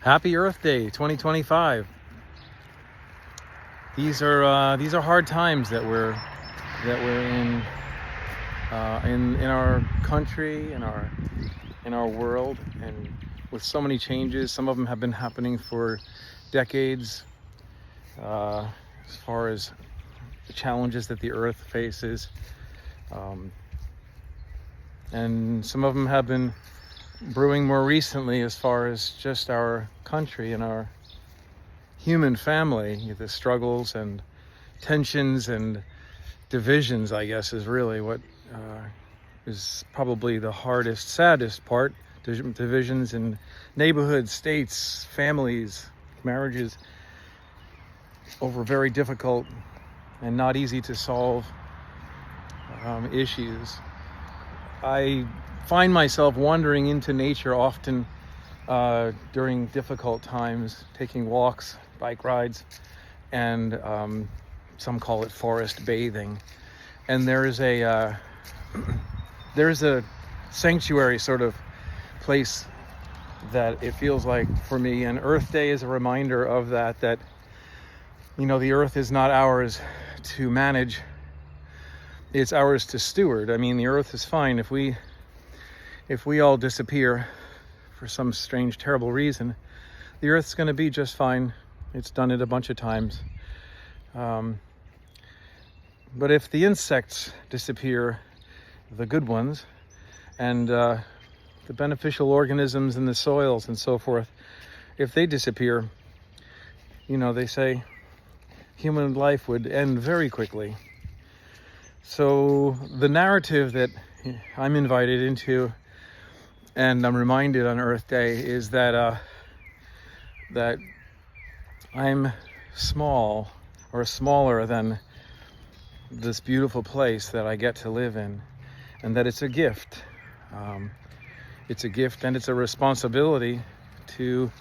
Happy Earth Day 2025. These are hard times that we're in our country, in our world, and with so many changes. Some of them have been happening for decades, as far as the challenges that the earth faces, and some of them have been brewing more recently as far as just our country and our human family. The struggles and tensions and divisions, I guess, is really what is probably the hardest, saddest part. Divisions in neighborhoods, states, families, marriages, over very difficult and not easy to solve issues. I find myself wandering into nature often during difficult times, taking walks, bike rides, and some call it forest bathing. And there's a sanctuary sort of place that it feels like for me, and Earth Day is a reminder of that, the earth is not ours to manage, it's ours to steward. I mean, the earth is fine if we all disappear for some strange, terrible reason. The earth's going to be just fine. It's done it a bunch of times. But if the insects disappear, the good ones, and the beneficial organisms in the soils and so forth, if they disappear, they say human life would end very quickly. So the narrative that I'm invited into, and I'm reminded on Earth Day, is that I'm small, or smaller than this beautiful place that I get to live in, and that it's a gift. It's a gift, and it's a responsibility to,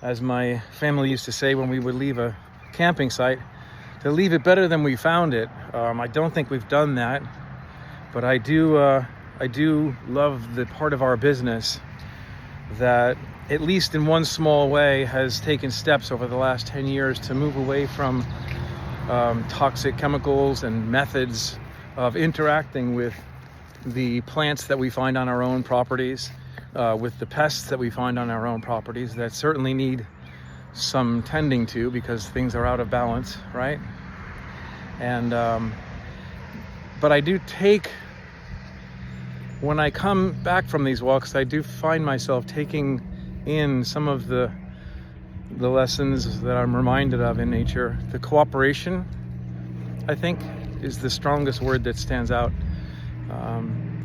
as my family used to say when we would leave a camping site, to leave it better than we found it. I don't think we've done that, but I do love the part of our business that, at least in one small way, has taken steps over the last 10 years to move away from toxic chemicals and methods of interacting with the plants that we find on our own properties, with the pests that we find on our own properties that certainly need some tending to because things are out of balance, right? And but I do take, when I come back from these walks, I do find myself taking in some of the lessons that I'm reminded of in nature. The cooperation, I think, is the strongest word that stands out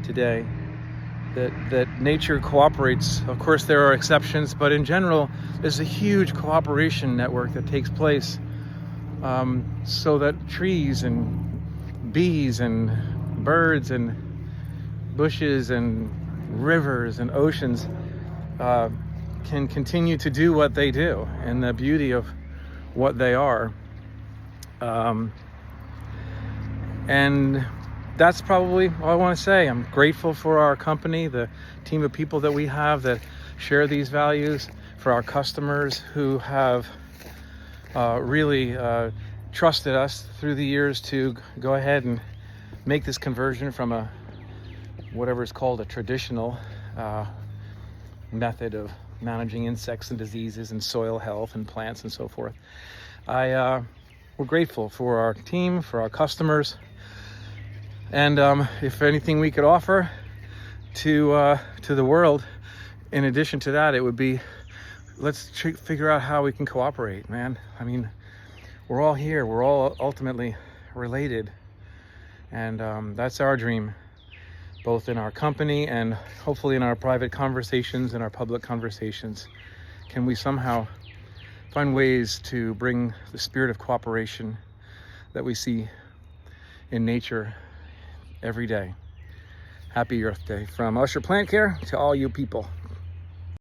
today. That nature cooperates. Of course, there are exceptions, but in general, there's a huge cooperation network that takes place, so that trees and bees and birds and bushes and rivers and oceans can continue to do what they do, and the beauty of what they are. And that's probably all I want to say. I'm grateful for our company, the team of people that we have that share these values, for our customers who have really trusted us through the years to go ahead and make this conversion from whatever is called a traditional method of managing insects and diseases and soil health and plants and so forth. We're grateful for our team, for our customers, and if anything we could offer to the world, in addition to that, it would be, let's figure out how we can cooperate, man. I mean, we're all here. We're all ultimately related, and that's our dream, both in our company and hopefully in our private conversations and our public conversations. Can we somehow find ways to bring the spirit of cooperation that we see in nature every day? Happy Earth Day from Usher Plant Care to all you people.